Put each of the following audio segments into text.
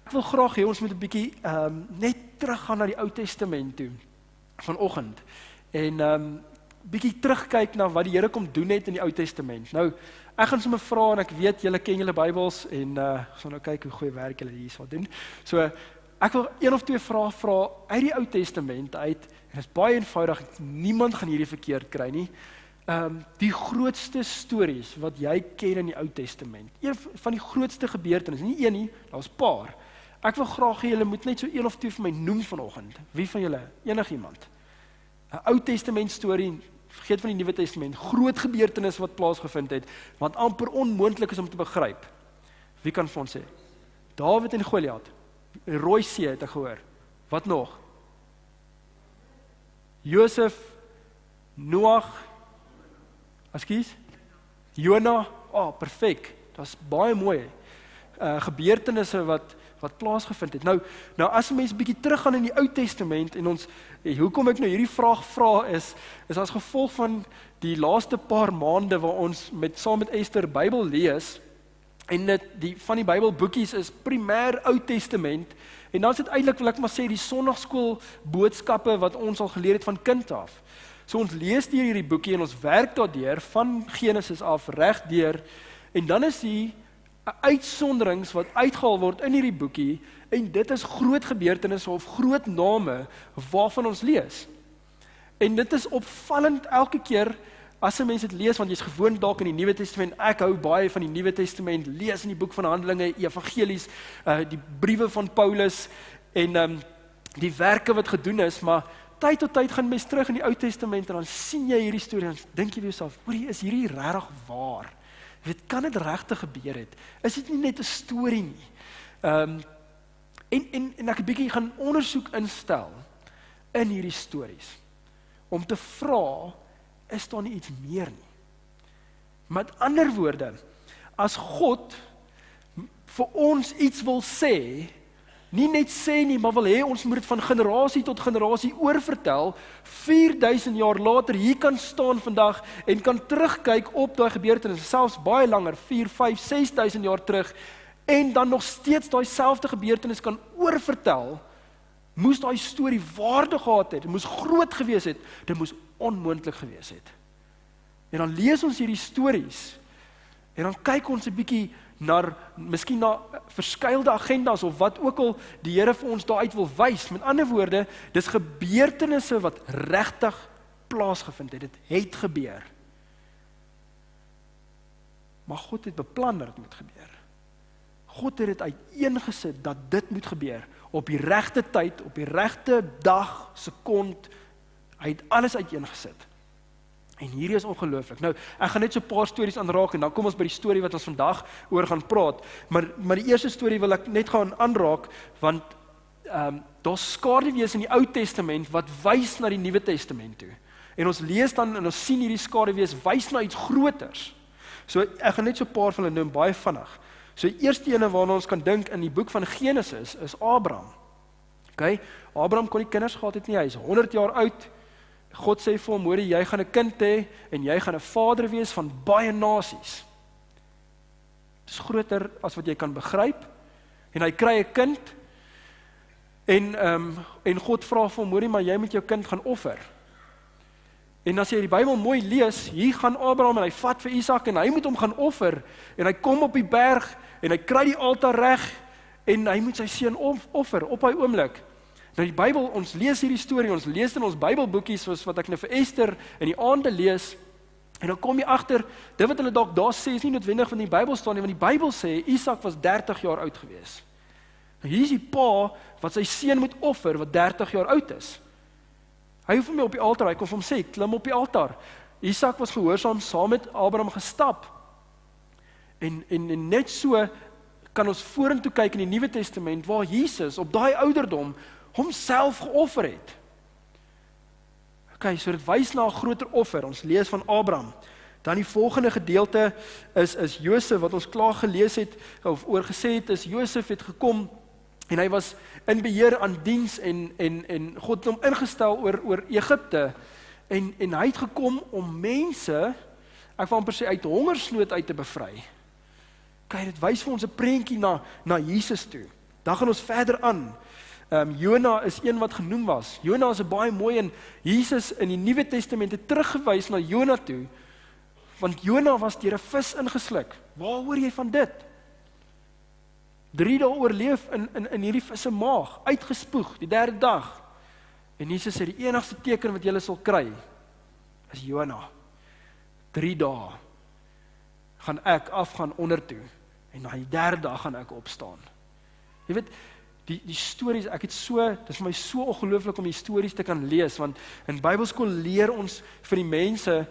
Ek wil graag hê ons moet 'n bietjie net teruggaan na die Ou Testament toe vanoggend en bietjie terugkyk na wat die Here kom doen het in die Ou Testament. Nou, ek gaan sommer vra en ek weet julle ken julle Bybels en ons gaan nou kyk hoe goeie werk julle hier sal doen. So ek wil een of twee vrae vra uit die Ou Testament uit en dit is baie eenvoudig, niemand gaan hierdie verkeerd kry nie. Die grootste stories wat jy ken in die Ou Testament. Een van die grootste gebeurtenisse, nie een nie, daar's 'n paar. Ek wil graag hê julle moet net so een of twee vir my noem vanoggend. Wie van julle? Enigiemand? 'n Ou Testament storie, vergeet van die Nuwe Testament, groot gebeurtenis wat plaasgevind het, wat amper onmoontlik is om te begryp. Wie kan vir ons sê? Dawid en Goliat. Rooi See het ek gehoor. Wat nog? Josef, Noag, Askies? Jona, perfek. Dit's baie mooi. Gebeurtenisse wat plaasgevind het. Nou as 'n mens bietjie teruggaan in die Ou Testament en ons hoekom ek nou hierdie vraag vra is as gevolg van die laaste paar maande waar ons saam met Esther Bybel lees en van die Bybelboekies is primêr Ou Testament en dan is dit eintlik wil ek maar sê die Sondagskool boodskappe wat ons al geleer het van kind af. So ons lees deur hierdie boekie en ons werk daardeur van Genesis af reg deur en dan is die uitsonderings wat uitgehaal word in hierdie boekie en dit is groot gebeurtenisse of groot name waarvan ons lees. En dit is opvallend elke keer as 'n mens dit lees want jy's gewoond dalk in die Nuwe Testament. Ek hou baie van die Nuwe Testament, lees in die boek van Handelinge, evangelies, die briewe van Paulus en die werke wat gedoen is, maar tyd tot tyd gaan mens terug in die Ou Testament en dan sien jy hierdie storie en dink jy vir jouself, hoorie, is hierdie regtig waar? Kan dit regtig gebeur het? Is dit nie net 'n storie nie? En ek 'n bietjie gaan ondersoek instel in hierdie stories om te vra, is daar nie iets meer nie? Met ander woorde, as God vir ons iets wil sê, nie net sê nie, maar wil hê ons moet dit van generasie tot generasie oorvertel, 4000 jaar later hier kan staan vandag en kan terugkyk op daai gebeurtenisse, selfs baie langer, 4, 5, 6000 jaar terug, en dan nog steeds daai selfde gebeurtenis kan oorvertel, moes daai storie waarde gehad het, dit moes groot gewees het, dit moes onmoontlik gewees het. En dan lees ons hierdie stories, en dan kyk ons 'n bietjie miskien na verskeilde agendas of wat ook al die Here vir ons daaruit wil wys. Met ander woorde, dis gebeurtenisse wat regtig plaasgevind het. Dit het gebeur. Maar God het beplan dat dit moet gebeur. God het dit uiteengesit dat dit moet gebeur op die regte tyd, op die regte dag, sekond. Hy het alles uiteengesit. En hierdie is ongelooflik. Nou, ek gaan net so 'n paar stories aanraak en dan kom ons by die storie wat ons vandag oor gaan praat. Maar die eerste storie wil ek net gaan aanraak want daar's skaduwees in die Ou Testament wat wys na die Nuwe Testament toe. En ons lees dan en ons sien hierdie skaduwees wys na iets groters. So ek gaan net so 'n paar van hulle noem baie vinnig. So die eerste ene waarna ons kan dink in die boek van Genesis is Abraham. Okay? Abraham kon nie kinders gehad het nie. Hy is 100 jaar oud. God sê vir hom, hoor jy gaan 'n kind hê en jy gaan 'n vader wees van baie nasies. Dit is groter as wat jy kan begryp. En hy kry 'n kind en God vra vir hom, hoor jy, maar jy moet jou kind gaan offer. En as jy die Bybel mooi lees, hier gaan Abraham en hy vat vir Isak en hy moet hom gaan offer en hy kom op die berg en hy kry die altaar reg en hy moet sy seun offer op hy oomblik. Nou die Bybel, ons lees hierdie storie, ons lees in ons Bybelboekies soos wat ek nou vir Esther in die aande lees en dan kom jy agter, dit wat hulle dalk daar sê is nie noodwendig van die Bybel staan nie, want die Bybel sê Isak was 30 jaar oud gewees. Nou hier is die pa wat sy seun moet offer wat 30 jaar oud is. Hy hoef hom op die altaar, hy kon vir hom sê, klim op die altaar. Isak was gehoorsaam saam met Abraham gestap. En net so kan ons vorentoe kyk in die Nuwe Testament waar Jesus op daai ouderdom homself geoffer het. Okay, so dit wys na 'n groter offer. Ons lees van Abraham. Dan die volgende gedeelte is Josef wat ons klaar gelees het of oor gesê het, is Josef het gekom en hy was in beheer aan diens en God het hom ingestel oor Egipte en hy het gekom om mense, ek wil amper sê uit hongersnood uit te bevry. Kyk, dit wys vir ons 'n prentjie na Jesus toe. Dan gaan ons verder aan. Jona is een wat genoem was. Jona is 'n baie mooi, en Jesus in die Nuwe Testament het teruggewys na Jona toe, want Jona was deur 'n vis ingesluk. Waar hoor jy van dit? 3 dae oorleef in hierdie vis se maag, uitgespoeg die 3de dag. En Jesus sê die enigste teken wat jy sal kry is Jona. 3 dae gaan ek afgaan onder toe, en na die 3de dag gaan ek opstaan. Jy weet, die stories, dit is vir my so ongelooflik om die stories te kan lees, want in Bybelskool leer ons vir die mense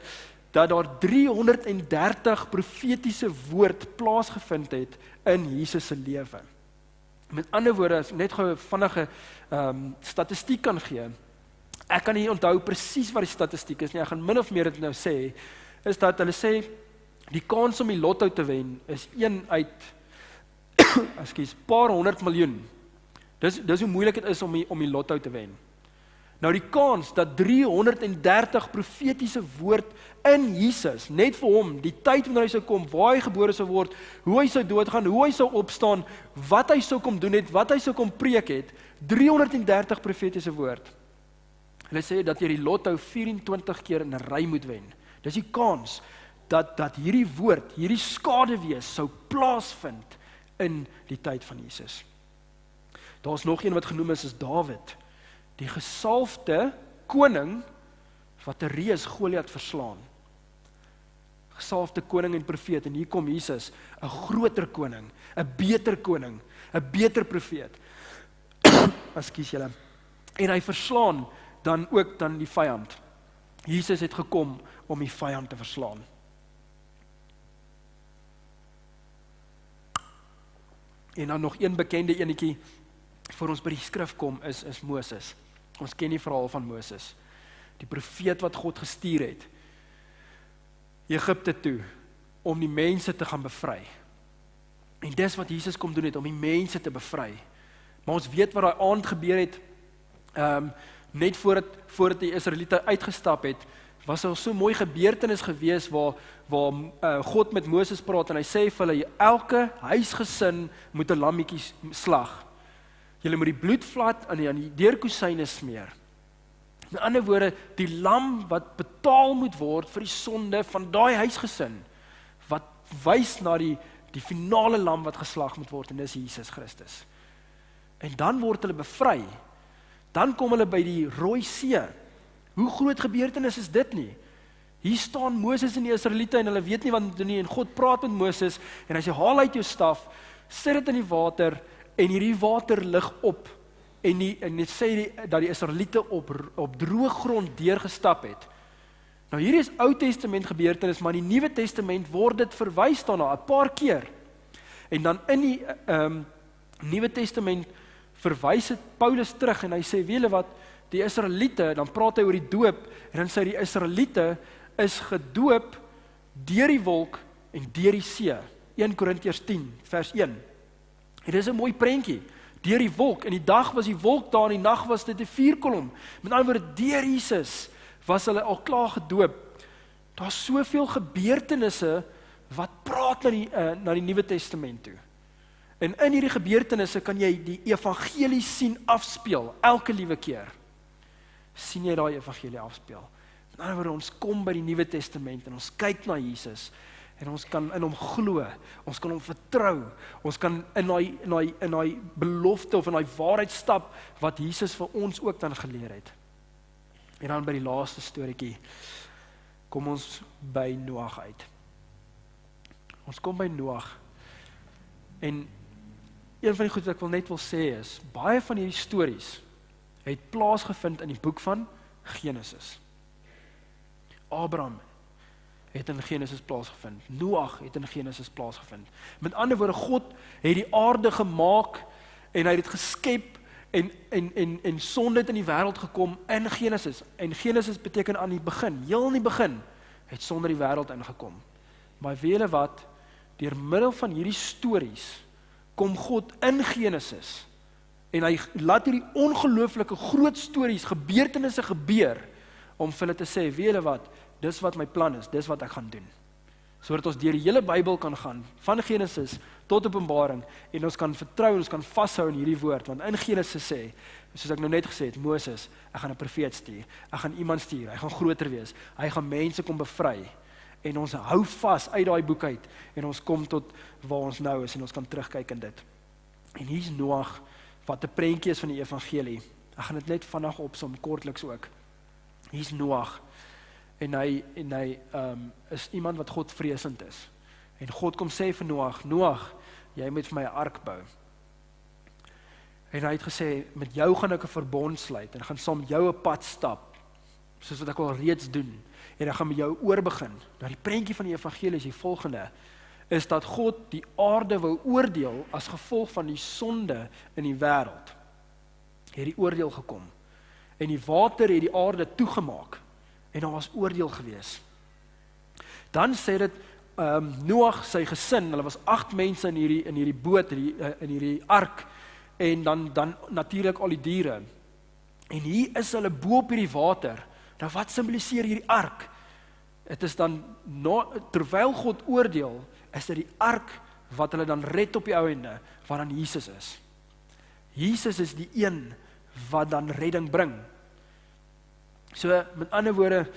dat daar 330 profetiese woord plaasgevind het in Jesus se lewe. Met ander woorde, as ek net gou 'n vinnige statistiek kan gee, ek kan nie onthou presies wat die statistiek is nie, ek gaan min of meer dit nou sê, is dat hulle sê, die kans om die lotto te wen is 1 uit, paar 100 miljoen. Dis hoe moeilik dit is om die lotto te wen. Nou die kans dat 330 profetiese woord in Jesus, net vir hom, die tyd wanneer hy sou kom, waar hy gebore sou word, hoe hy sou doodgaan, hoe hy sou opstaan, wat hy sou kom doen het, wat hy sou kom preek het, 330 profetiese woord. Hulle sê dat jy die lotto 24 keer in 'n ry moet wen. Dis die kans dat hierdie woord, hierdie skaduwees sou plaasvind in die tyd van Jesus. Daar's nog een wat genoem is Dawid, die gesalfde koning wat 'n reus Goliat verslaan. Gesalfde koning en profeet, en hier kom Jesus, 'n groter koning, 'n beter koning, 'n beter profeet. Ekskuus julle. En hy verslaan dan ook die vyand. Jesus het gekom om die vyand te verslaan. En dan nog een bekende enetjie voor ons by die skrif kom is Moses. Ons ken die verhaal van Moses, die profeet wat God gestuur het Egipte toe om die mense te gaan bevry. En dis wat Jesus kom doen het, om die mense te bevry. Maar ons weet wat daai aand gebeur het, net voordat die Israeliete uitgestap het, was daar so 'n mooi gebeurtenis gewees waar God met Moses praat en hy sê vir hulle, elke huisgesin moet 'n lammetjie slag. Julle moet die bloedvat aan die deurkusyne smeer. Met ander woorde, die lam wat betaal moet word vir die sonde van daai huisgesin, wat wys na die finale lam wat geslag moet word, en dis Jesus Christus. En dan word hulle bevry. Dan kom hulle by die Rooi See. Hoe groot gebeurtenis is dit nie? Hier staan Moses en die Israeliete en hulle weet nie wat om te doen nie, en God praat met Moses en hy sê, haal uit jou staf, sit dit in die water, en hierdie water lig op, en dit sê dat die Israeliete op droë grond deurgestap het. Nou hierdie is Ou Testament gebeurtenis, maar in die Nuwe Testament word dit verwys daarna 'n paar keer. En dan in die Nuwe Testament verwys dit Paulus terug en hy sê, weet julle wat, die Israeliete, dan praat hy oor die doop, en dan sê die Israeliete is gedoop deur die wolk en deur die see. 1 Korintiërs 10 vers 1. En dit is 'n mooi prentjie. Deur die wolk, en die dag was die wolk daar, en die nag was dit 'n vuurkolom. Met ander woorde, deur Jesus was hulle al klaar gedoop. Daar's soveel gebeurtenisse wat praat na die Nuwe Testament toe. En in hierdie gebeurtenisse kan jy die evangelie sien afspeel, elke liewe keer. Sien jy daai evangelie afspeel? Met ander woorde, ons kom by die Nuwe Testament en ons kyk na Jesus, en ons kan in hom glo, ons kan hom vertrou, ons kan in daai belofte of in daai waarheid stap, wat Jesus vir ons ook dan geleer het. En dan by die laaste storieetjie, kom ons by Noag uit. Ons kom by Noag, en een van die goed wat ek net wil sê is, baie van hierdie stories het plaasgevind in die boek van Genesis. Abraham het in Genesis plaasgevind. Noag het in Genesis plaasgevind. Met ander woorde, God het die aarde gemaak en hy het dit geskep en sonde het in die wêreld gekom in Genesis. En Genesis beteken aan die begin, heel in die begin het sonde die wêreld ingekom. Maar weet julle wat? Deur middel van hierdie stories kom God in Genesis en hy laat hierdie ongelooflike groot stories, gebeurtenisse gebeur om vir hulle te sê, weet julle wat? Dis wat my plan is, dis wat ek gaan doen. sodat ons deur die hele Bybel kan gaan, van Genesis tot Openbaring, en ons kan vertrou, ons kan vashou in hierdie woord, want in Genesis sê, soos ek nou net gesê het, Moses, ek gaan 'n profeet stuur, ek gaan iemand stuur, hy gaan groter wees, hy gaan mense kom bevry, en ons hou vas uit daai boek uit, en ons kom tot waar ons nou is, en ons kan terugkyk in dit. En hier's Noag, wat 'n prentjie is van die evangelie. Ek gaan dit net vandag opsom, kortliks ook. Hier's Noag, en hy is iemand wat Godvreesend is. En God kom sê vir Noag, Noag, jy moet vir my 'n ark bou. En hy het gesê, met jou gaan ek 'n verbond sluit, en ek gaan saam met jou 'n pad stap, soos wat ek al reeds doen, en ek gaan met jou oorbegin. Nou die prentjie van die evangelie is die volgende, is dat God die aarde wou oordeel as gevolg van die sonde in die wêreld. Het die oordeel gekom, en die water het die aarde toegemaak, en daar was oordeel gewees. Dan sê dit, Noag, sy gesin, hulle was 8 mense in hierdie boot, in hierdie ark, en dan natuurlik al die diere. En hier is hulle bo op hierdie water. Nou wat simboliseer hierdie ark? Het is dan, terwyl God oordeel, is dit die ark wat hulle dan red op die ou ende, wat dan Jesus is. Jesus is die een wat dan redding bring. So, met ander woorde,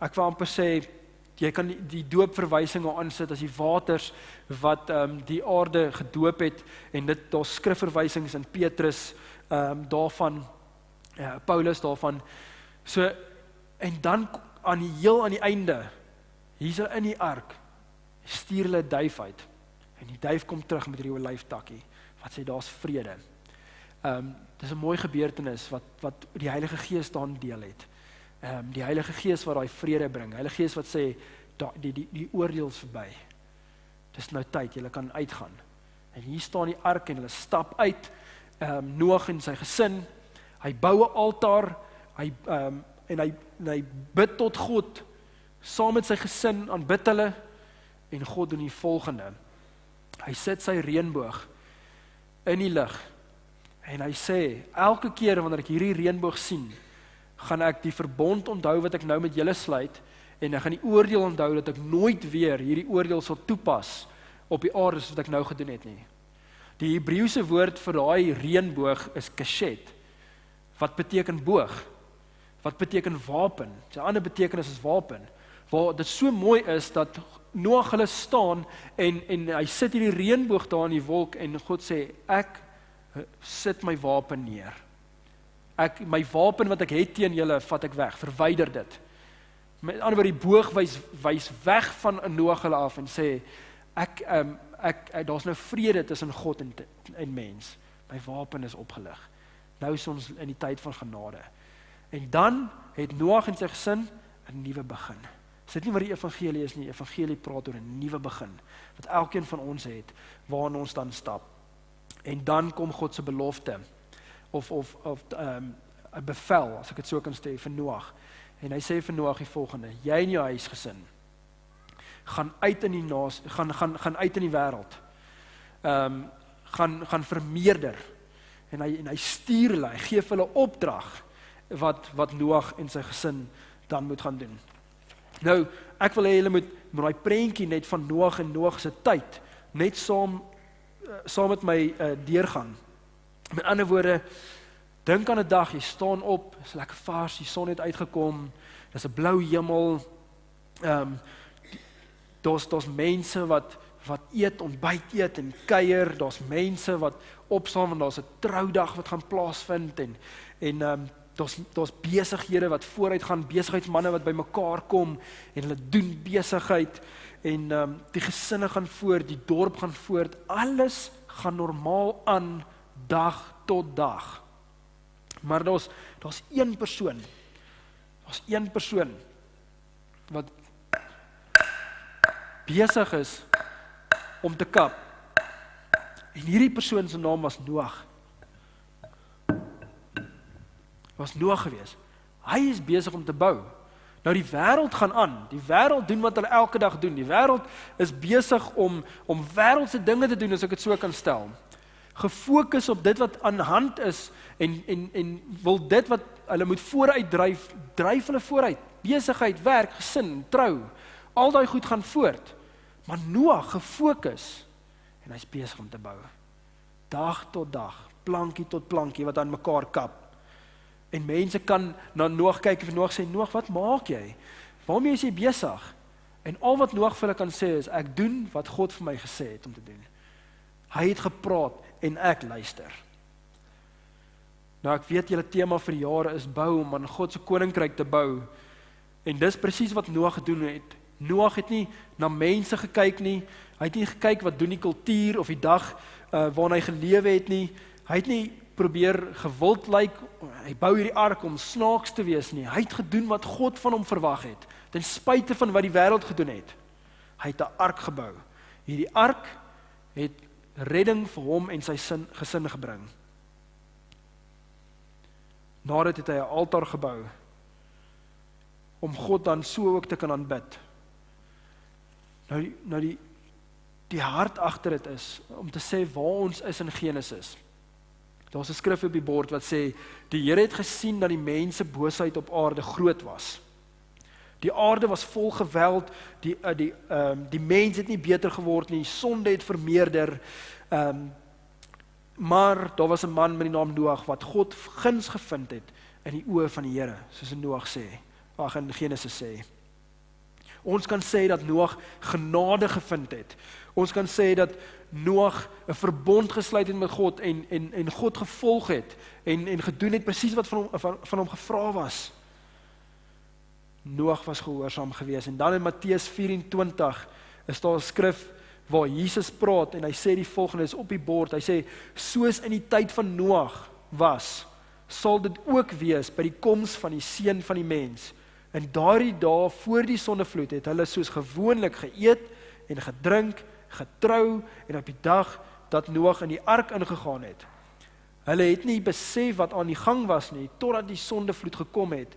ek wil amper sê, jy kan die doopverwysing aansit as die waters wat die aarde gedoop het, en dit, daar skrifverwysings in Petrus daarvan, Paulus daarvan. So, en dan aan die einde, hier is hulle in die ark, stuur hulle 'n duif uit, en die duif kom terug met hierdie olyftakkie, wat sê, daar's vrede. Dis 'n mooi gebeurtenis, wat die Heilige Gees daarin deel het. Die Heilige Gees wat daai vrede bring, die Heilige Gees wat sê, die oordeel is verby. Dis nou tyd, julle kan uitgaan. En hier staan die ark, en hulle stap uit, Noag en sy gesin, hy bou 'n altaar, en hy bid tot God, saam met sy gesin, aanbid hulle, en God doen die volgende. Hy sit sy reënboog in die lug, en hy sê, elke keer wanneer ek hierdie reënboog sien, gaan ek die verbond onthou wat ek nou met julle sluit, en ek gaan die oordeel onthou dat ek nooit weer hierdie oordeel sal toepas op die aarde soos wat ek nou gedoen het nie. Die Hebreëse woord vir daai reënboog is keshet, wat beteken boog, wat beteken wapen, sy ander betekenis is wapen, waar dit so mooi is dat Noag hulle staan, en hy sit hierdie reënboog daar in die wolk, en God sê, ek sit my wapen neer. My wapen wat ek het teen julle, vat ek weg, verwyder dit. Met ander woorde, die boog wys weg van Noag hulle af, en sê, daar's nou vrede tussen God en mens. My wapen is opgelig. Nou is ons in die tyd van genade. En dan het Noag en sy gesin 'n nuwe begin. Dis dit nie wat die evangelie is nie. Evangelie praat oor 'n nuwe begin, wat elkeen van ons het, waarin ons dan stap. En dan kom God se belofte, of 'n bevel, as ek dit so kan sê, vir Noag. En hy sê vir Noag die volgende, jy en jou huisgesin, gaan uit in die wêreld, gaan vermeerder, en hy stuur hulle, hy gee vir hulle opdrag, wat Noag en sy gesin dan moet gaan doen. Nou, ek wil hê julle moet daai prentjie net van Noag en Noag se tyd, net saam met my deurgaan. Met ander woorde, dink aan 'n dag, jy staan op, is lekker vars, die son het uitgekom, dis 'n blou hemel, daar's mense wat eet, ontbyt eet en kuier, daar's mense wat opstaan, want daar's 'n troudag wat gaan plaasvind, en daar's besighede wat vooruit gaan, besigheidsmanne wat bymekaar kom, en hulle doen besigheid, en die gesinne gaan voort, die dorp gaan voort, alles gaan normaal aan, dag tot dag. Maar daar's een persoon, wat besig is om te kap. En hierdie persoon se naam was Noag. Was Noag gewees. Hy is besig om te bou. Nou die wêreld gaan aan. Die wêreld doen wat hulle elke dag doen. Die wêreld is besig om wêreldse dinge te doen, as ek dit so kan stel. Gefokus op dit wat aan hand is, en wil dit wat hulle moet vooruit dryf hulle vooruit. Besigheid, werk, gesin, trou, al daai goed gaan voort. Maar Noag gefokus, en hy's besig om te bou. Dag tot dag, plankie tot plankie, wat aan mekaar kap. En mense kan na Noag kyk en vir Noag sê, Noag, wat maak jy? Waarmee is jy besig? En al wat Noag vir hulle kan sê is, ek doen wat God vir my gesê het om te doen. Hy het gepraat en ek luister. Nou ek weet julle tema vir die jare is bou om aan God se koninkryk te bou. En dis presies wat Noag gedoen het. Noag het nie na mense gekyk nie. Hy het nie gekyk wat doen die kultuur of die dag waarin hy gelewe het nie. Hy het nie probeer gewild lyk, hy bou hierdie ark om snaaks te wees nie. Hy het gedoen wat God van hom verwag het, ten spyte van wat die wêreld gedoen het. Hy het 'n ark gebou. Hierdie ark het redding vir hom en sy gesin gebring. Nadat het hy 'n altaar gebou, om God dan so ook te kan aanbid. Nou die hart agter dit is, om te sê waar ons is in Genesis. Daar's 'n skrif op die bord wat sê, die Here het gesien dat die mense boosheid op aarde groot was. Die aarde was vol geweld, die mens het nie beter geword nie, sonde het vermeerder, maar daar was 'n man met die naam Noag, wat God guns gevind het in die oë van die Here, soos in Noag sê, in Genesis sê. Ons kan sê dat Noag genade gevind het. Ons kan sê dat Noag 'n verbond gesluit het met God en God gevolg het en gedoen het presies wat van hom gevra was. Noag was gehoorsaam geweest. En dan in Matteus 24 is daar 'n skrif waar Jesus praat en hy sê die volgende, is op die bord. Hy sê, soos in die tyd van Noag was, sal dit ook wees by die koms van die seun van die mens. In daardie dae voor die sondevloed het hulle soos gewoonlik geëet en gedrink, getrou, en op die dag dat Noag in die ark ingegaan het. Hulle het nie besef wat aan die gang was nie, totdat die sondevloed gekom het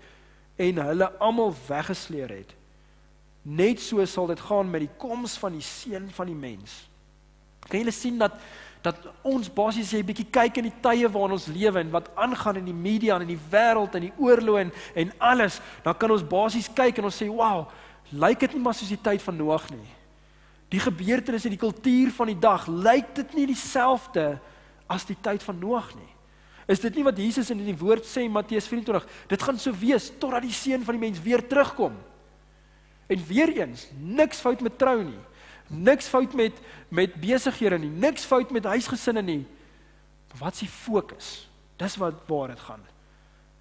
en hulle almal weggesleer het. Net so sal dit gaan met die koms van die seun van die mens. Kan julle sien dat ons basies jy bietjie kyk in die tye waarin ons lewe en wat aangaan in die media en in die wêreld en die oorloë en alles, dan kan ons basies kyk en ons sê, wow, lyk dit nie maar soos die tyd van Noag nie. Die gebeurtenisse, die kultuur van die dag, lyk dit nie dieselfde as die tyd van Noag nie. Is dit nie wat Jesus in die woord sê in Matteus 24, dit gaan so wees, totdat die seun van die mens weer terugkom. En weer eens, niks fout met trou nie, niks fout met besighede nie, niks fout met huisgesinne nie. Maar wat is die fokus? Dis waar dit gaan.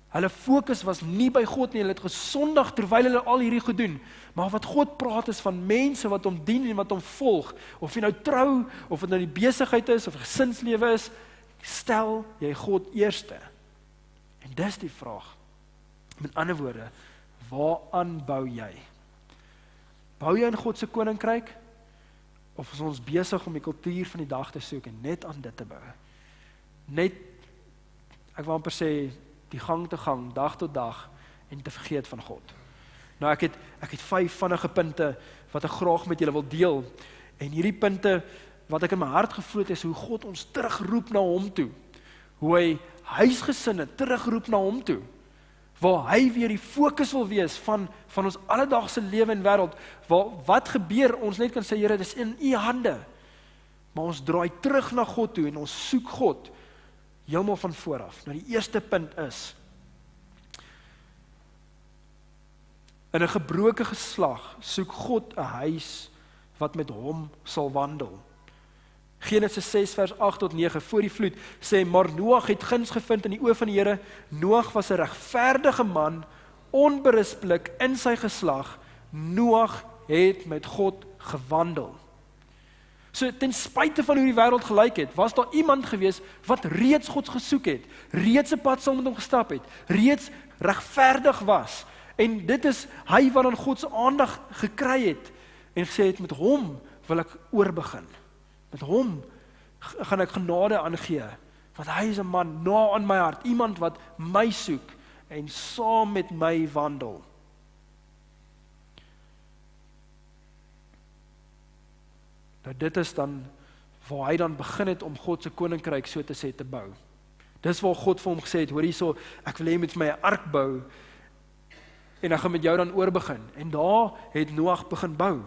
Hulle fokus was nie by God nie, hulle het gesondig terwyl hulle al hierdie gedoen. Maar wat God praat is van mense wat hom dien en wat hom volg. Of jy nou trou, of dit nou die besigheid is, of gesinslewe is, stel jy God eerste. En dis die vraag. Met ander woorde, waaraan bou jy? Bou jy in God se koninkryk? Of is ons besig om die kultuur van die dag te soek en net aan dit te bou? Net, ek wil amper sê, die gang te gang, dag tot dag, en te vergeet van God. Nou ek het 5 vinnige punte wat ek graag met julle wil deel. En hierdie punte wat ek in my hart gevoel het is hoe God ons terugroep na hom toe. Hoe hy huisgesinne terugroep na hom toe. Waar hy weer die fokus wil wees van ons alledaagse lewe en wêreld. Wat gebeur, ons net kan sê, Here, dis in u hande. Maar ons draai terug na God toe en ons soek God heeltemal van vooraf. Nou die eerste punt is, in 'n gebroke geslag soek God 'n huis wat met hom sal wandel. Genesis 6 vers 8 tot 9, voor die vloed, sê, maar Noag het guns gevind in die oë van die Here. Noag was 'n regverdige man, onberispelik in sy geslag. Noag het met God gewandel. So ten spyte van hoe die wêreld gelyk het, was daar iemand gewees wat reeds God gesoek het, reeds 'n pad saam met hom gestap het, reeds regverdig was. En dit is hy wat aan God se aandag gekry het en gesê het, met hom wil ek oorbegin. Met hom gaan ek genade aangee, want hy is 'n man na aan my hart, iemand wat my soek en saam met my wandel. Nou dit is dan waar hy dan begin het om God se koninkryk so te sê te bou. Dis waar God vir hom gesê het, hoor hierso, ek wil hê jy moet vir my 'n ark bou en ek gaan met jou dan oorbegin. En daar het Noag begin bou.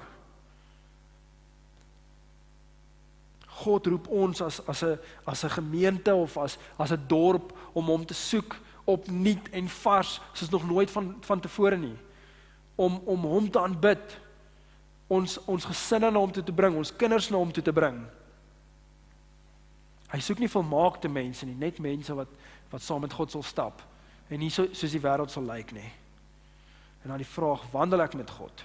God roep ons as 'n gemeente of as 'n dorp om hom te soek opnuut en vars, soos nog nooit van tevore nie. Om hom te aanbid, ons gesinne na hom toe te bring, ons kinders na hom toe te bring. Hy soek nie volmaakte mense nie, net mense wat saam met God sal stap, en nie soos die wêreld sal lyk nie. En dan die vraag, wandel ek met God?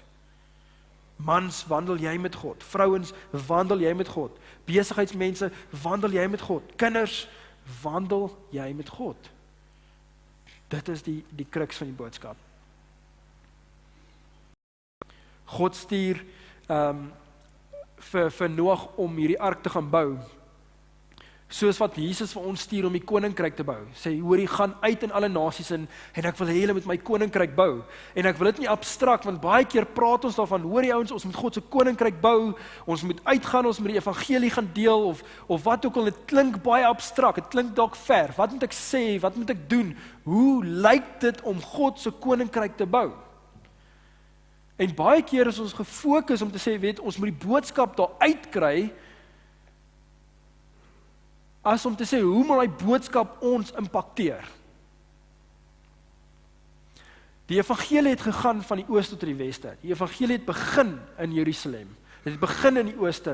Mans, wandel jy met God? Vrouens, wandel jy met God? Besigheidsmense, wandel jy met God? Kinders, wandel jy met God? Dit is die kruks van die boodskap. God stuur vir Noag om hierdie ark te gaan bou, soos wat Jesus vir ons stuur om die koninkryk te bou. Sê, hoorie, gaan uit in alle nasies en ek wil hê julle moet my koninkryk bou. En ek wil dit nie abstrakt, want baie keer praat ons daarvan, hoorie ouens, ons moet God se koninkryk bou, ons moet uitgaan, ons moet die evangelie gaan deel, of wat ook al, dit klink baie abstrakt, dit klink dalk ver. Wat moet ek sê, wat moet ek doen? Hoe lyk dit om God se koninkryk te bou? En baie keer is ons gefokus om te sê, weet, ons moet die boodskap daar uitkry, as om te sê, hoe moet die boodskap ons impakteer? Die evangelie het gegaan van die ooste tot die weste. Die evangelie het begin in Jerusalem. Dit het begin in die ooste,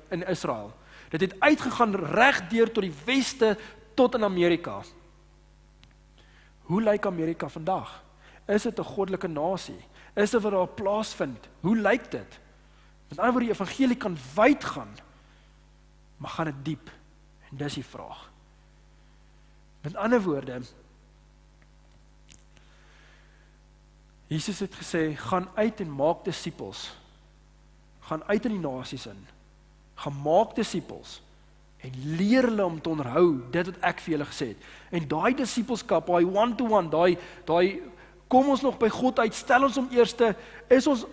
in Israel. Dit het uitgegaan regdeur tot die weste, tot in Amerika. Hoe lyk Amerika vandag? Is dit 'n goddelike nasie? Is dit wat daar plaasvind? Hoe lyk dit? Met ander woorde, die evangelie kan wyd gaan, maar gaan dit diep? En dis die vraag. Met ander woorde, Jesus het gesê, gaan uit en maak disippels. Gaan uit in die nasies in. Gaan maak disippels. En leer hulle om te onderhou dit wat ek vir julle gesê het. En daai disippelskap, daai one-to-one, daai kom ons nog by God uit, stel ons om eerste, is ons,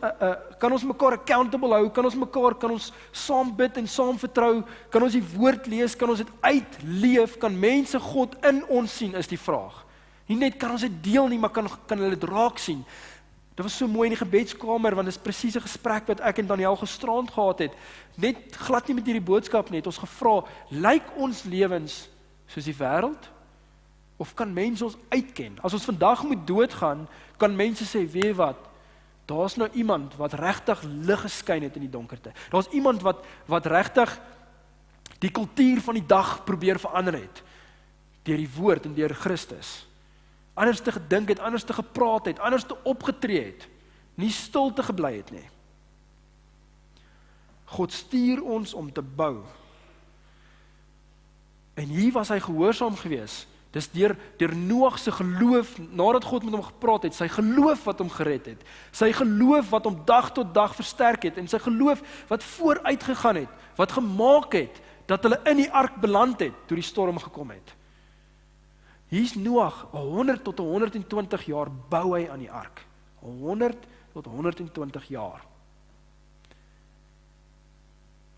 kan ons mekaar accountable hou, kan ons saam bid en saam vertrou, kan ons die woord lees, kan ons dit uitleef, kan mense God in ons sien, is die vraag. Nie net kan ons dit deel nie, maar kan hulle dit raak sien. Dit was so mooi in die gebedskamer, want dit is presies 'n gesprek wat ek en Daniel gisterand gehad het, net glad nie met hierdie boodskap net, ons gevra, lyk ons lewens soos die wêreld? Of kan mense ons uitken? As ons vandag moet doodgaan, kan mense sê, weet wat, daar's nou iemand wat regtig lig geskyn het in die donkerte. Daar's iemand wat regtig die kultuur van die dag probeer verander het, deur die woord en deur Christus. Anders te gedink het, anders te gepraat het, anders te opgetree het, nie stil te gebly het nie. God stuur ons om te bou. En hier was hy gehoorsaam geweest. Dis deur Noag se geloof, nadat God met hom gepraat het, sy geloof wat hom gered het, sy geloof wat hom dag tot dag versterk het, en sy geloof wat vooruit gegaan het, wat gemaak het, dat hulle in die ark beland het, toe die storm gekom het. Hier's Noag, 100 tot 120 jaar bou hy aan die ark. 100 tot 120 jaar.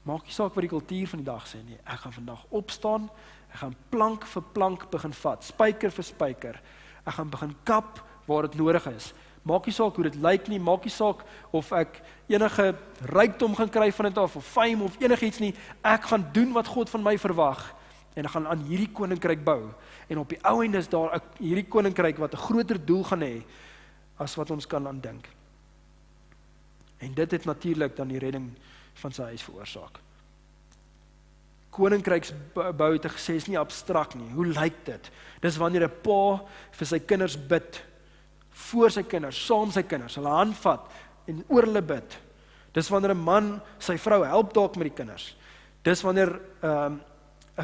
Maak nie saak wat die kultuur van die dag sê nie, ek gaan vandag opstaan, ek gaan plank vir plank begin vat, spyker vir spyker, ek gaan begin kap waar dit nodig is. Maak nie saak hoe dit lyk nie, maak nie saak of ek enige rykdom gaan kry van dit af, of fame of enigiets nie, ek gaan doen wat God van my verwag, en ek gaan aan hierdie koninkryk bou, en op die ou einde is daar hierdie koninkryk wat 'n groter doel gaan hê, as wat ons kan aandink. En dit het natuurlik dan die redding van sy huis veroorsaak. Koninkryksbou het gesê is nie abstrakt nie. Hoe lyk dit? Dis wanneer 'n pa vir sy kinders bid, voor sy kinders, saam sy kinders, hulle hand vat en oor hulle bid. Dis wanneer 'n man sy vrou help dalk met die kinders. Dis wanneer 'n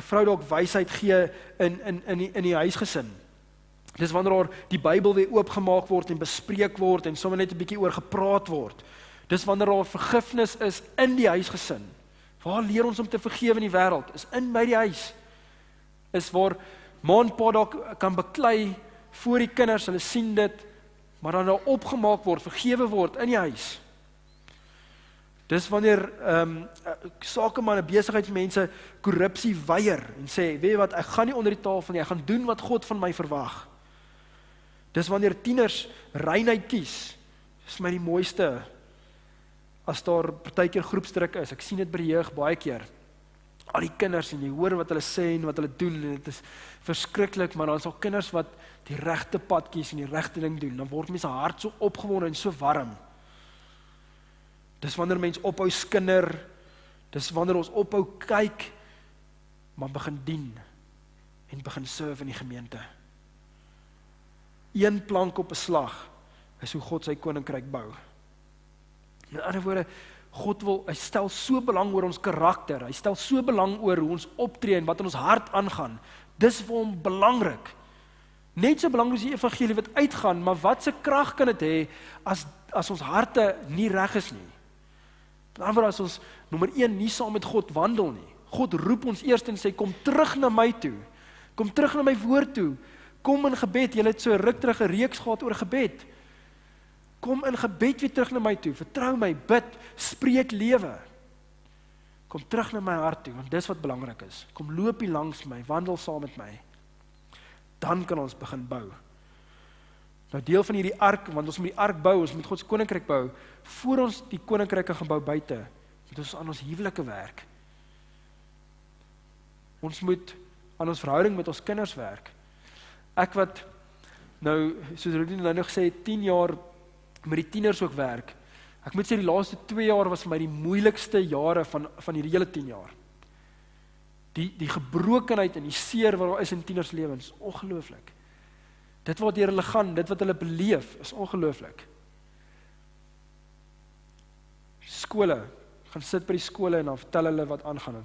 vrou dalk wysheid gee in die huisgesin. Dis wanneer daar die Bybel weer oopgemaak word en bespreek word en sommer net 'n bietjie oor gepraat word. Dis wanneer daar vergifnis is in die huisgesin. Waar leer ons om te vergewe in die wêreld? Is in by die huis. Is waar ma en pa dalk kan beklei voor die kinders, hulle sien dit, maar dan nou opgemaak word, vergewe word in die huis. Dis wanneer sakemanne, besigheidsmense korrupsie weier en sê, weet jy wat, ek gaan nie onder die tafel nie, ek gaan doen wat God van my verwag. Dis wanneer tieners reinheid kies. Dis my die mooiste, as daar partykeer groepsdruk is, ek sien dit by die jeug baie keer, al die kinders en jy hoor wat hulle sê en wat hulle doen en dit is verskriklik, maar dan is al kinders wat die regte pad kies en die regte ding doen, dan word mense hart so opgewonde en so warm. Dis wanneer mens ophou skinder, dis wanneer ons ophou kyk, maar begin dien en begin serve in die gemeente. Een plank op 'n slag is hoe God sy koninkryk bou. Met ander woorde, hy stel so belang oor ons karakter, hy stel so belang oor hoe ons optree en wat in ons hart aangaan. Dis vir hom belangrik. Net so belangrik as die evangelie wat uitgaan, maar wat se krag kan dit hê as ons harte nie reg is nie? Met ander woorde, as ons nommer 1 nie saam met God wandel nie. God roep ons eers en sê, kom terug na my toe. Kom terug na my woord toe. Kom in gebed. Julle het so ruk terug 'n reeks gehad oor gebed. Kom in gebed weer terug na my toe. Vertrou my, bid, spreek lewe. Kom terug na my hart toe, want dis wat belangrik is. Kom loop hier langs my, wandel saam met my. Dan kan ons begin bou. Nou deel van hierdie ark, want ons moet die ark bou, ons moet God se koninkryk bou, voor ons die koninkryk kan gebou buite, moet ons aan ons huwelike werk. Ons moet aan ons verhouding met ons kinders werk. Ek wat nou, soos Rudy nou nog sê, 10 jaar met die tieners ook werk. Ek moet sê die laaste 2 jaar was vir my die moeilikste jare van hierdie hele 10 jaar. Die gebrokenheid en die seer wat daar is in tieners lewens, ongelooflik. Dit wat deur hulle gaan, dit wat hulle beleef, is ongelooflik. Skole, gaan sit by die skole en dan vertel hulle wat aangaan.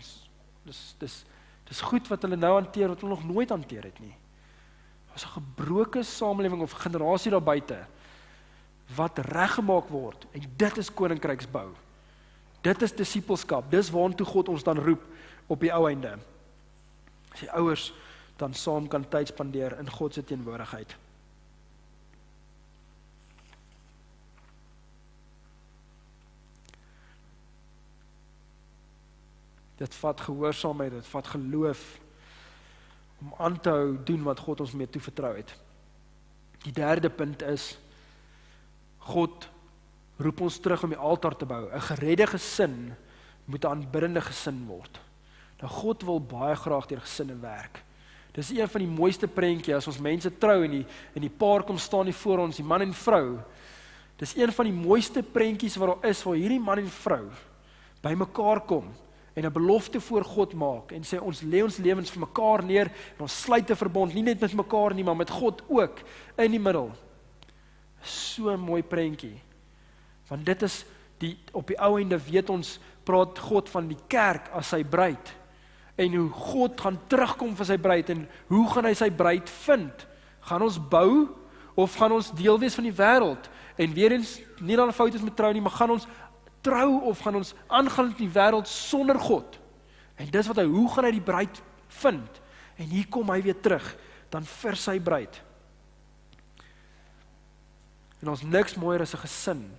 Dis goed wat hulle nou hanteer, wat hulle nog nooit hanteer het nie. Ons 'n gebroke samelewing of generasie daar buite, wat reggemaak word, en dit is koninkryksbou. Dit is disippelskap, dis waartoe God ons dan roep op die ou einde. As die ouers dan saam kan tyd spandeer in God se teenwoordigheid. Dit vat gehoorsaamheid, dit vat geloof, om aan te hou doen wat God ons mee toevertrou het. Die derde punt is, God roep ons terug om die altaar te bou. 'n geredde gesin moet 'n aanbiddende gesin word. Nou God wil baie graag deur gesinne werk. Dis een van die mooiste prentjies as ons mense trou en die paar kom staan hier voor ons, die man en vrou. Dis een van die mooiste prentjies wat daar is, waar hierdie man en vrou by mekaar kom en 'n belofte voor God maak en sê ons lê ons lewens vir mekaar neer en ons sluit 'n verbond, nie net met mekaar nie, maar met God ook in die middel. So 'n mooi prentjie. Want dit is op die ou einde weet ons, praat God van die kerk as sy bruid. En hoe God gaan terugkom vir sy bruid en hoe gaan hy sy bruid vind? Gaan ons bou of gaan ons deel wees van die wêreld? En weer eens, nie dan 'n fout is met trou nie, maar gaan ons trou of gaan ons aangaan in die wêreld sonder God? En dis wat hoe gaan hy die bruid vind? En hier kom hy weer terug, dan vir sy bruid. En ons niks mooier as 'n gesin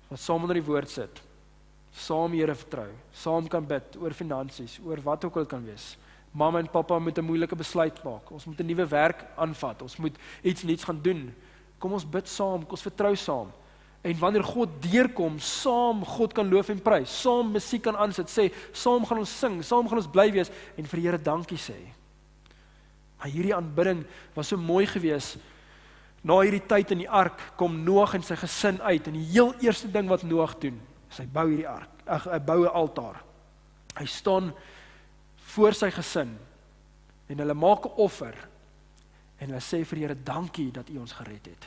wat saam onder die woord sit, saam Here vertrou, saam kan bid oor finansies, oor wat ook al kan wees. Mamma en pappa moet 'n moeilike besluit maak. Ons moet 'n nuwe werk aanvat. Ons moet iets nuuts gaan doen. Kom ons bid saam, kom ons vertrou saam. En wanneer God deurkom, saam God kan loof en prys, saam musiek kan aansit, sê, saam gaan ons sing, saam gaan ons bly wees en vir die Here dankie sê. Maar hierdie aanbidding was so mooi geweest. Na hierdie tyd in die ark kom Noag en sy gesin uit en die heel eerste ding wat Noag doen, is hy bou hierdie ark, hy bou 'n altaar. Hy staan voor sy gesin en hulle maak 'n offer en hulle sê vir die Here dankie dat U ons gered het.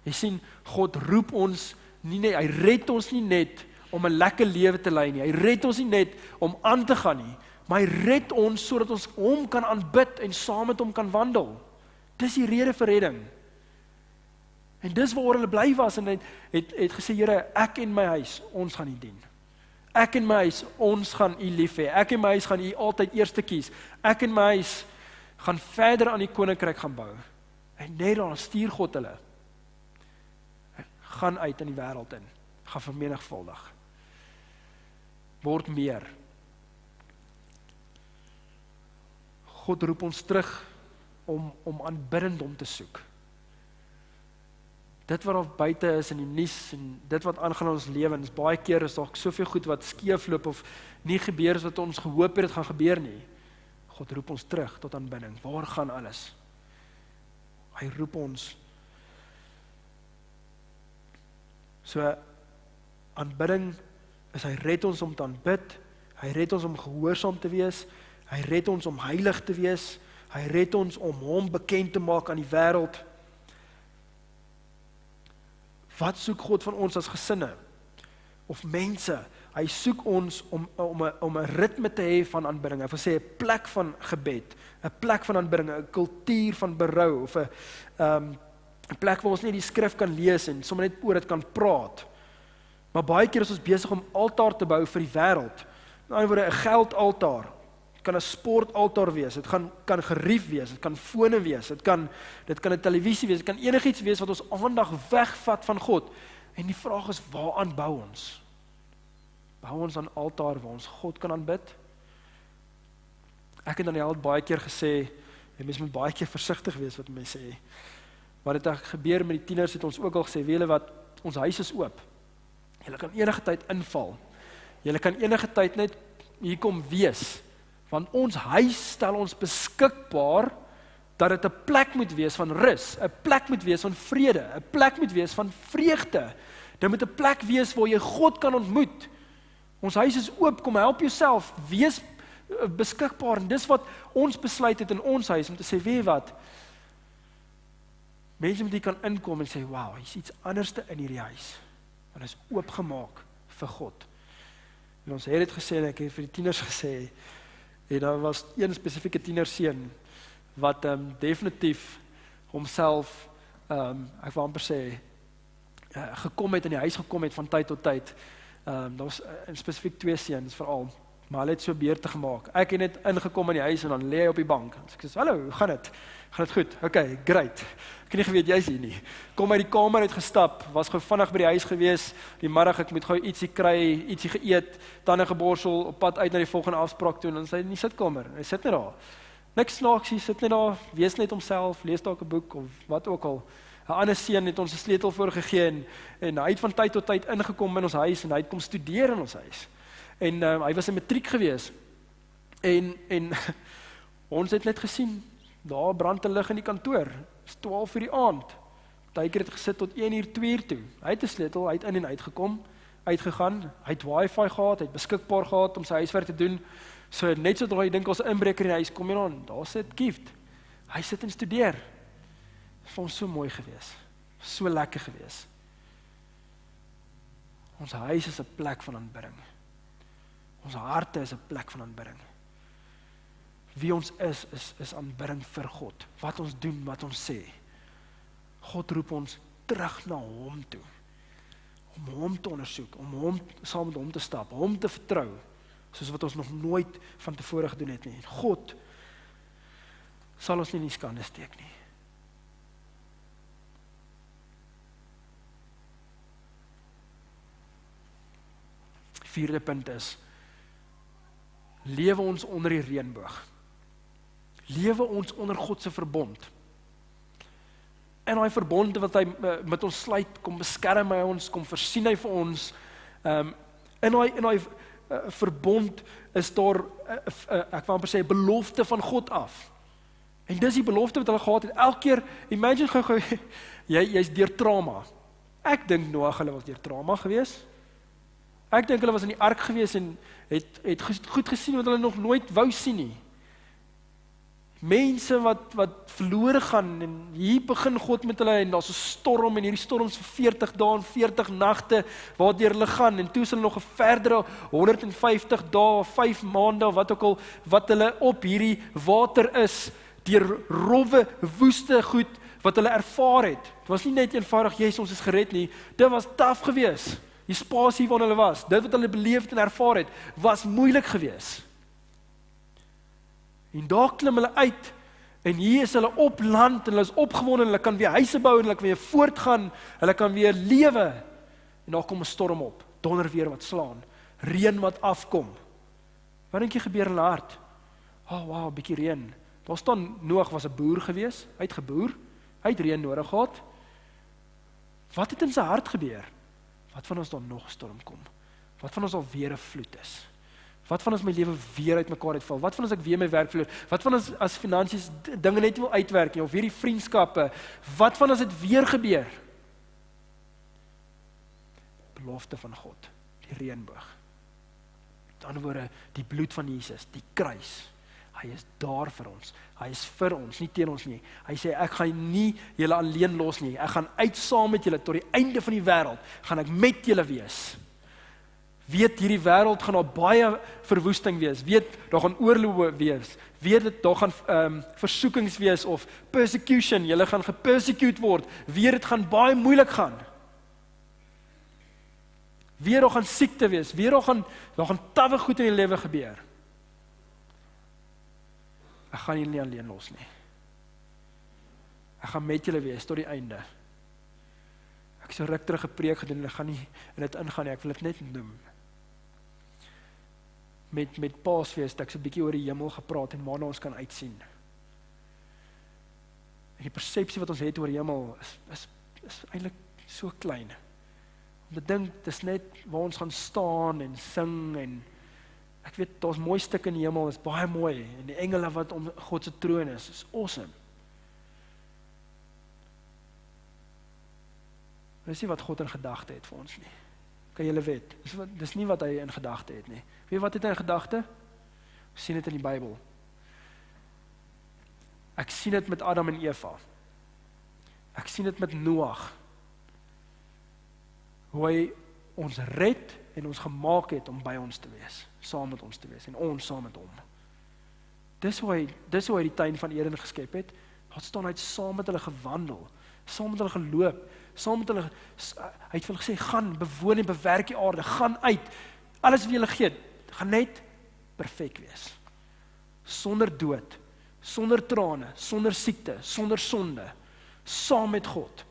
Jy sien, God roep ons nie net, hy red ons nie net om 'n lekker lewe te lei nie, hy red ons nie net om aan te gaan nie, maar hy red ons sodat ons hom kan aanbid en saam met hom kan wandel. Dis die rede vir redding. En dis waar hulle bly was en het gesê, Here, ek en my huis, ons gaan U dien. Ek en my huis, ons gaan U lief hê. Ek en my huis gaan U altyd eerste kies. Ek en my huis gaan verder aan die koninkryk gaan bou. En net dan stuur God hulle. Gaan uit in die wêreld in. Gaan vermenigvuldig. Word meer. God roep ons terug om aanbiddend om te soek. dit wat daar buite is in die nuus en dit wat aangaan in ons lewens, baie keer is daar soveel goed wat skeefloop of nie gebeur as wat ons gehoop het dit gaan gebeur nie. God roep ons terug tot aanbidding. Waar gaan alles? Hy roep ons. So, aanbidding is hy red ons om te aanbid, hy red ons om gehoorsaam te wees, hy red ons om heilig te wees, hy red ons om hom bekend te maak aan die wêreld. Wat soek God van ons as gesinne? Of mense? Hy soek ons om 'n ritme te hê van aanbidding. Hy wil sê 'n plek van gebed, 'n plek van aanbidding, 'n kultuur van berou, of 'n plek waar ons nie die skrif kan lees en sommer net oor dit kan praat. Maar baie keer is ons besig om altaar te bou vir die wêreld. Met ander woorde, 'n geldaltaar. Dit kan 'n sportaltaar wees, dit kan gerief wees, dit kan fone wees, dit kan 'n televisie wees, dit kan enigiets wees wat ons aandag wegvat van God. En die vraag is, waaraan bou ons? Bou ons aan altaar waar ons God kan aanbid? Ek en Daniel het baie keer gesê, en mens moet baie keer versigtig wees wat mense sê. Wat het gebeur met die tieners, het ons ook al gesê, weet julle wat, ons huis is oop. Julle kan enige tyd inval. Julle kan enige tyd net hier kom wees. Want ons huis stel ons beskikbaar dat dit 'n plek moet wees van rus, 'n plek moet wees van vrede, 'n plek moet wees van vreugde. Dit moet 'n plek wees waar jy God kan ontmoet. Ons huis is oop, kom help jouself, wees beskikbaar. En dis wat ons besluit het in ons huis, om te sê, weet jy wat, mense moet hier kan inkom en sê, wow, hier is iets anderste in hierdie huis. En is oopgemaak vir God. En ons het dit gesê, en ek het vir die tieners gesê, en daar was een spesifieke tienerseun, wat definitief homself, ek wil amper sê, gekom het, in die huis gekom het van tyd tot tyd. Daar was spesifiek 2 seuns veral, maar hulle het so beurte gemaak. Ek het net ingekom in die huis en dan lê hy op die bank. Ek sê, hallo, hoe gaan dit? Gaan dit goed? Okay, great. Ek het nie geweet jy's hier nie. Kom uit die kamer uit gestap, was gou vinnig by die huis gewees, die middag ek moet gou ietsie kry, ietsie geëet, tande geborsel, op pad uit na die volgende afspraak toe, en dan is hy in die sitkamer, hy sit net daar. Niks snaaks, hy sit net daar, wees net homself, lees dalk 'n boek, of wat ook al. 'n Ander seun het ons 'n sleutel voorgegee, en hy het van tyd tot tyd ingekom in ons huis, en hy het kom studeer in ons huis. En hy was in matriek gewees, en ons het net gesien, daar brand 'n lig in die kantoor, is 12 uur die aand, partykeer het gesit tot 1 uur, 2 uur toe, hy het 'n sleutel, hy het in en uitgekom, uitgegaan, hy het wifi gehad, hy het beskikbaar gehad om sy huiswerk te doen, so net sodra jy dink ons 'n inbreker in die huis, kom jy dan, daar sit Gift, hy sit en studeer, vir ons so mooi gewees, so lekker gewees. Ons huis is 'n plek van aanbidding, ons harte is 'n plek van aanbidding. Wie ons is aanbidding vir God. Wat ons doen, wat ons sê. God roep ons terug na hom toe. Om hom te ondersoek, om hom saam met hom te stap, hom te vertrou, soos wat ons nog nooit van tevore gedoen het nie. En God sal ons nie in die skande steek nie. Vierde punt is, lewe ons onder die reënboog. Lewe ons onder God se verbond. En daai verbond wat hy met ons sluit, kom beskerm hy ons, kom voorsien hy vir ons. In daai verbond is daar, ek wil amper sê, 'n belofte van God af. En dis die belofte wat hulle gehad het. Elke keer, imagine gou, jy's deur trauma. Ek dink Noag, hulle was deur trauma gewees. Ek dink hulle was in die ark gewees en het goed gesien wat hulle nog nooit wou sien nie. Mense wat verlore gaan, en hier begin God met hulle, en daar's 'n storm, en hierdie storms vir 40 dae en 40 nagte, waardeur hulle gaan, en toe is hulle nog 'n verdere 150 dae, 5 maande, of wat ook al, wat hulle op hierdie water is, deur rowwe, woeste goed, wat hulle ervaar het. Dit was nie net eenvoudig, Jesus, ons is gered nie, dit was taaf gewees. Die spasie waar hulle was, dit wat hulle beleef en ervaar het, was moeilik gewees. En daar klim hulle uit, en hier is hulle op land, en hulle is opgewonde, en hulle kan weer huise bou, en hulle kan weer voortgaan, hulle kan weer lewe, en daar kom 'n storm op, donderweer wat slaan, reën wat afkom. Wat dink jy gebeur in hulle hart? Oh wow, 'n bietjie reën. Daar staan, Noag was 'n boer gewees, hy het geboer, hy het reën nodig gehad. Wat het in sy hart gebeur? Wat van as daar nog 'n storm kom? Wat van as daar weer 'n vloed is? Wat van as my lewe weer uitmekaar uitval? Wat van as ek weer my werk verloor? Wat van as finansies dinge net nie wil uitwerk nie, of weer die vriendskappe? Wat van as dit weer gebeur? Belofte van God, die reënboog. Met ander woorde, die bloed van Jesus, die kruis. Hy is daar vir ons. Hy is vir ons, nie teen ons nie. Hy sê, ek gaan nie julle alleen los nie. Ek gaan uit saam met julle tot die einde van die wêreld. Gaan ek met julle wees. Weet, hierdie wêreld gaan daar baie verwoesting wees. Weet, daar gaan oorloë wees. Weet dit, daar gaan versoekings wees of persecution. Julle gaan gepersecute word. Weet, dit gaan baie moeilik gaan. Weer daar gaan siekte wees, weer daar gaan tawwe goed in die lewe gebeur. Ek gaan julle nie alleen los nie. Ek gaan met julle wees tot die einde. Ek so ruk terug 'n preek gedoen en ek gaan nie in dit ingaan nie, ek wil dit net noem. Met Paasfees het ek so 'n bietjie oor die hemel gepraat en waarna ons kan uitsien. En die persepsie wat ons het oor die hemel is eintlik so klein. Om te dink, dit is net waar ons gaan staan en sing en ek weet, daar's mooi stukke in die hemel, is baie mooi en die engele wat om God se troon is awesome. Dis nie wat God in gedagte het vir ons nie. Kan julle weet, dis nie wat hy in gedagte het nie. Weet wat het hy in gedagte? Ons sien dit in die Bybel. Ek sien dit met Adam en Eva. Ek sien dit met Noag. Hoe hy ons red en ons gemaak het om by ons te wees, saam met ons te wees en ons saam met hom. Dis hoe hy die tuin van Eden geskep het. Daar staan hy het saam met hulle gewandel, saam met hulle geloop, saam met hulle, hy het vir hulle gesê, gaan bewoon en bewerk die aarde, gaan uit, alles wat julle gee, gaan net perfek wees. Sonder dood, sonder trane, sonder siekte, sonder sonde, saam met God.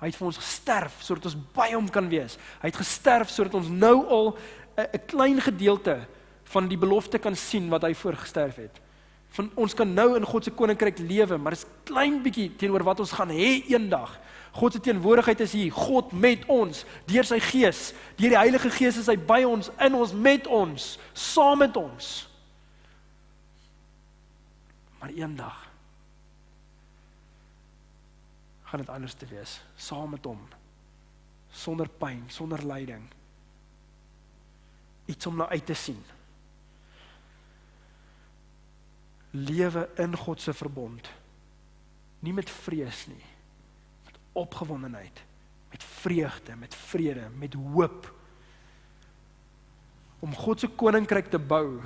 Hy het vir ons gesterf, sodat ons by hom kan wees. Hy het gesterf, sodat ons nou al 'n klein gedeelte van die belofte kan sien wat hy voorgesterf het. Van ons kan nou in God se koninkryk lewe, maar is klein bietjie teenoor wat ons gaan hê eendag. God se teenwoordigheid is hier, God met ons, deur sy Gees, deur die Heilige Gees is hy by ons, in ons, met ons, saam met ons. Maar eendag gaan dit anders te wees, saam met hom, sonder pyn, sonder lyding, iets om na uit te sien. Lewe in God se verbond, nie met vrees nie, met opgewondenheid, met vreugde, met vrede, met hoop. Om God se koninkryk te bou,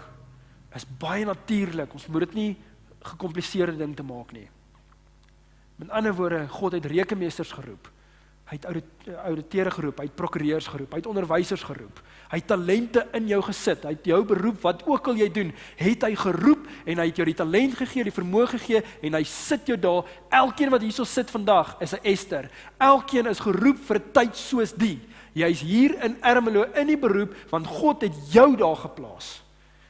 is baie natuurlik, ons moet dit nie gekompliseerde ding te maak nie. Met ander woorde, God het rekenmeesters geroep, hy het auditeure geroep, hy het prokureurs geroep, hy het onderwysers geroep, hy het talente in jou gesit, hy het jou beroep, wat ook al jy doen, het hy geroep, en hy het jou die talent gegee, die vermoë gegee, en hy sit jou daar, elkeen wat hierso sit vandag, is 'n Ester, elkeen is geroep vir 'n tyd soos die, jy is hier in Ermelo, in die beroep, want God het jou daar geplaas,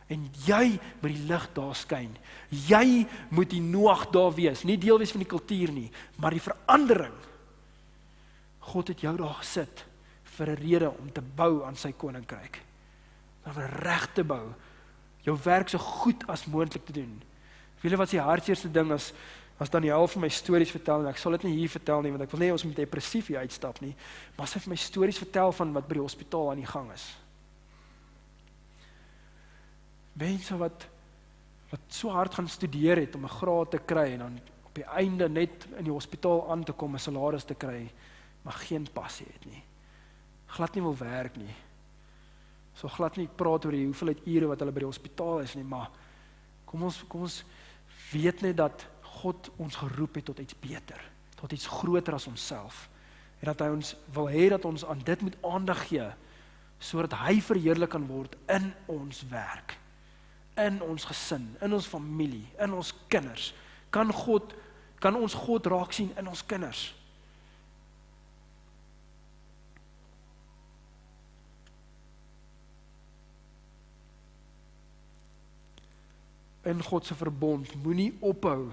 en jy moet die lig daar skyn, jy moet die Noag daar wees, nie deel wees van die kultuur nie, maar die verandering. God het jou daar gesit vir 'n rede om te bou aan sy koninkryk. Om reg te bou, jou werk so goed as moontlik te doen. Weet jy wat die hartseerste ding as Daniel vir my stories vertel, en ek sal dit nie hier vertel nie, want ek wil nie ons met depressief hier uitstap nie, maar sy vir my stories vertel van wat by die hospitaal aan die gang is. Mense wat so hard gaan studeer het om 'n graad te kry, en dan op die einde net in die hospitaal aan te kom, 'n salaris te kry, maar geen passie het nie. Glad nie wil werk nie. So glad nie praat oor die hoeveelheid ure wat hulle by die hospitaal is nie, maar kom ons weet net dat God ons geroep het tot iets beter, tot iets groter as onsself, en dat hy ons wil hê dat ons aan dit moet aandag gee, sodat hy verheerlik kan word in ons werk, in ons gesin, in ons familie, in ons kinders. Kan ons God raak sien in ons kinders? In God se verbond, moenie ophou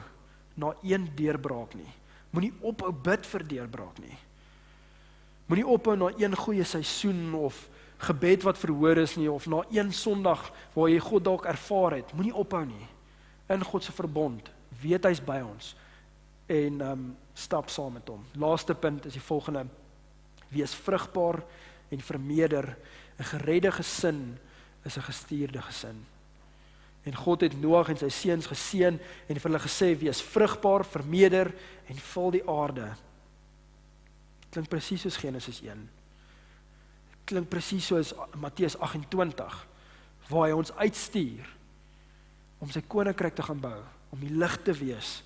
na een deurbraak nie. Moenie ophou bid vir deurbraak nie. Moenie ophou na een goeie seisoen of gebed wat verhoor is nie, of na een Sondag waar jy God dalk ervaar het. Moenie ophou nie. In God se verbond, weet hy's by ons en stap saam met hom. Laaste punt is die volgende: wees vrugbaar en vermeerder. 'n geredde gesin is 'n gestuurde gesin. En God het Noag en sy seuns geseën en vir hulle gesê: wees vrugbaar, vermeerder en vul die aarde. Klink presies soos Genesis 1. Klink presies soos Matteus 28, waar hy ons uitstuur om sy koninkryk te gaan bou, om die lig te wees.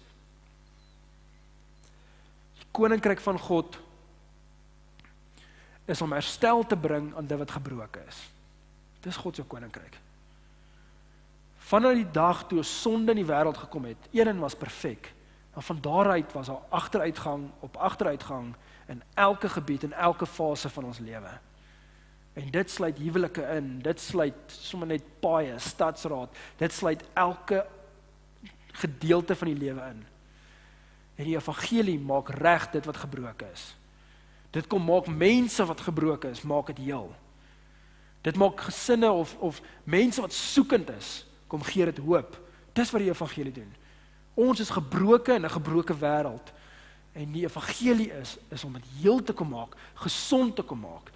Die koninkryk van God is om herstel te bring aan dit wat gebroken is. Dis God se koninkryk. Vanuit die dag toe sonde in die wêreld gekom het, Eden was perfek, en van daaruit was daar agteruitgang op agteruitgang in elke gebied, in elke fase van ons lewe. En dit sluit huwelike in, dit sluit sommer net paaie, stadsraad, dit sluit elke gedeelte van die lewe in. En die evangelie maak reg dit wat gebroken is. Dit kom maak mense wat gebroken is, maak dit heel. Dit maak gesinne of mense wat soekend is, kom gee dit hoop. Dis wat die evangelie doen. Ons is gebroken in 'n gebroke wêreld. En die evangelie is om dit heel te kom maak, gesond te kom maak.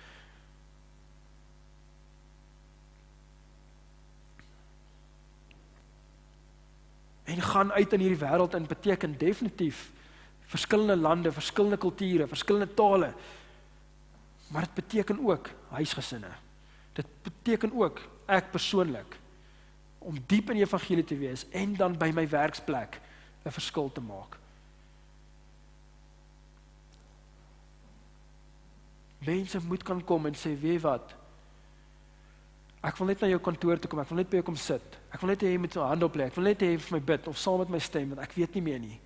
En gaan uit in hierdie wêreld en beteken definitief verskillende lande, verskillende kulture, verskillende tale. Maar dit beteken ook huisgesinne. Dit beteken ook ek persoonlik om diep in die evangelie te wees en dan by my werksplek 'n verskil te maak. Mense moet kan kom en sê, weet wat, ek wil net na jou kantoor toe kom, ek wil net by jou kom sit, ek wil net hê jy met jou hand oplê, ek wil net hê jy vir my bid, of saam met my stem, want ek weet nie meer nie.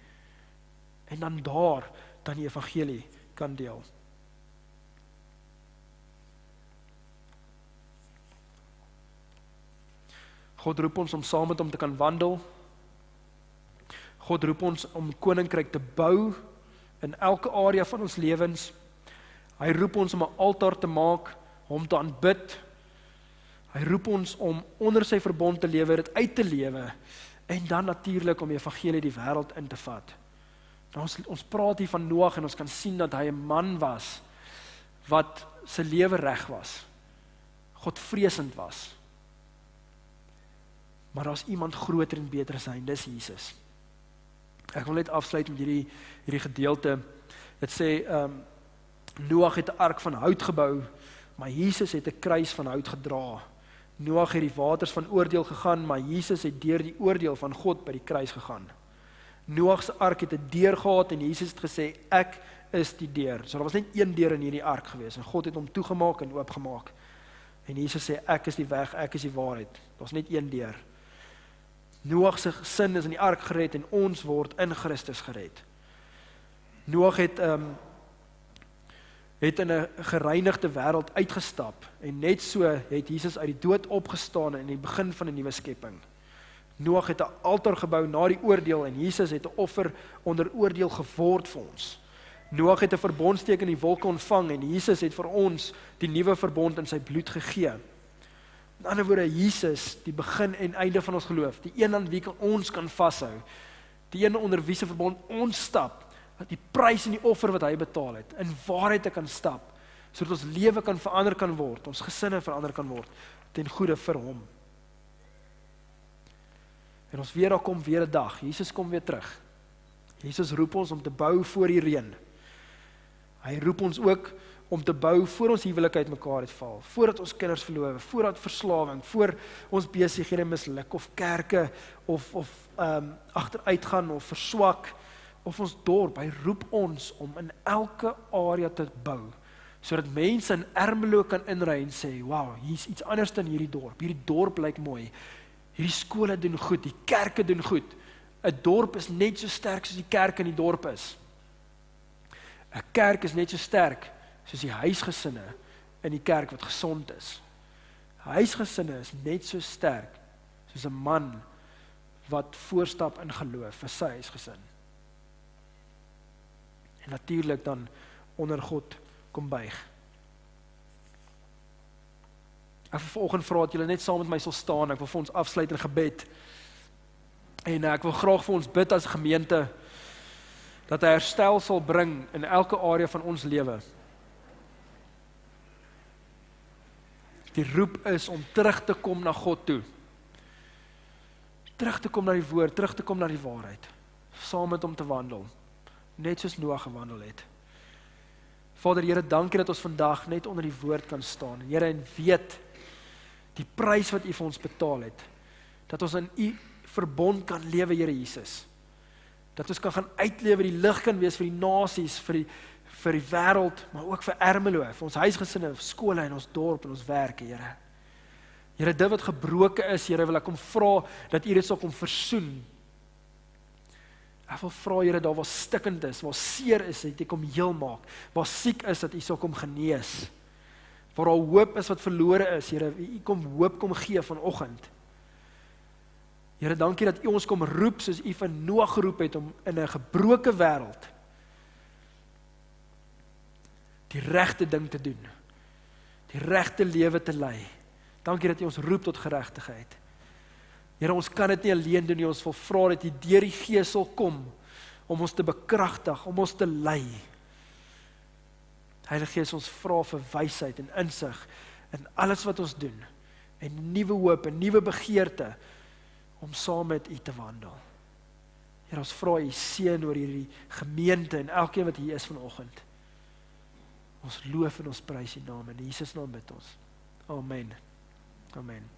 En dan die evangelie kan deel. God roep ons om saam met hom te kan wandel. God roep ons om koninkryk te bou in elke area van ons lewens. Hy roep ons om 'n altaar te maak, hom te aanbid. Hy roep ons om onder sy verbond te lewe, dit uit te lewe, en dan natuurlik om die evangelie die wêreld in te vat. Ons praat hier van Noag en ons kan sien dat hy 'n man was wat sy lewe reg was, Godvreesend was. Maar daar's iemand groter en beter as hy, dis Jesus. Ek wil net afsluit met hierdie gedeelte. Dit sê Noag het 'n ark van hout gebou, maar Jesus het 'n kruis van hout gedra. Noag het die waters van oordeel gegaan, maar Jesus het deur die oordeel van God by die kruis gegaan. Noag se ark het 'n deur gehad en Jesus het gesê, ek is die deur. So daar was net een deur in hierdie ark gewees en God het hom toegemaak en oopgemaak. En Jesus sê, ek is die weg, ek is die waarheid. Daar's net een deur. Noag se gesin is in die ark gered en ons word in Christus gered. Noag het in 'n gereinigde wêreld uitgestap en net so het Jesus uit die dood opgestaan in die begin van 'n nuwe skepping. Noag het 'n altaar gebou na die oordeel en Jesus het 'n offer onder oordeel geword vir ons. Noag het 'n verbondsteek in die wolke ontvang en Jesus het vir ons die nuwe verbond in sy bloed gegee. In ander woorde, Jesus, die begin en einde van ons geloof, die een aan wie ons kan vashou, die een onder wie se verbond ons stap, die prys en die offer wat hy betaal het, in waarheid te kan stap, sodat ons lewe kan verander kan word, ons gesinne verander kan word, ten goeie vir hom. En ons weer, daar kom weer 'n dag, Jesus kom weer terug. Jesus roep ons om te bou voor die reën. Hy roep ons ook om te bou voor ons huwelik uit mekaar uitval, voordat ons kinders verloor, voordat verslawing, voor ons besighede misluk, of kerke, of agteruitgaan, of verswak, of ons dorp. Hy roep ons om in elke area te bou, sodat mense in Ermelo kan inry en sê, wow, hier's iets anders dan hierdie dorp lyk mooi, hierdie skole doen goed, die kerke doen goed, 'n dorp is net so sterk soos die kerk in die dorp is. 'n Kerk is net so sterk soos die huisgesinne in die kerk wat gesond is. Huisgesinne is net so sterk soos 'n man wat voorstap in geloof vir sy huisgesin. En natuurlik dan onder God kom buig. Ek wil vanoggend vra dat julle net saam met my sal staan. Ek wil vir ons afsluit in gebed. En ek wil graag vir ons bid as gemeente dat hy herstel sal bring in elke area van ons lewe. Die roep is om terug te kom na God toe. Terug te kom na die woord, terug te kom na die waarheid. Saam met hom te wandel. Net soos Noag gewandel het. Vader, Here, dankie dat ons vandag net onder die woord kan staan. Here, en weet die prys wat U vir ons betaal het. Dat ons in U verbond kan lewe, Here Jesus. Dat ons kan gaan uitlewe, die lig kan wees vir die nasies, vir die wêreld, maar ook vir Ermelo, vir ons huisgesinne, skole en ons dorp en ons werke, Here. Here, dit wat gebroke is, Here, wil ek kom vra dat U dit sal kom versoen. Ek wil vra, Here, daar waar stikkend is, waar seer is, dat U kom heel maak. Waar siek is, dat U sal kom genees. Waar daar hoop is wat verlore is, Here, U kom hoop kom gee vanoggend. Here, dankie dat U ons kom roep, soos U van Noag geroep het, om in 'n gebroke wêreld die regte ding te doen, die regte lewe te lei. Dankie dat U ons roep tot geregtigheid. Here, ons kan dit nie alleen doen nie, ons wil vra dat U deur die Gees sal kom, om ons te bekragtig, om ons te lei. Heilige Gees, ons vra vir wysheid en insig in alles wat ons doen, en nuwe hoop, en nuwe begeerte, om saam met U te wandel. Here, ons vra U seën oor hierdie gemeente, en elkeen wat hier is vanoggend. Ons loof en ons prys U naam, in Jesus naam bid ons. Amen. Amen.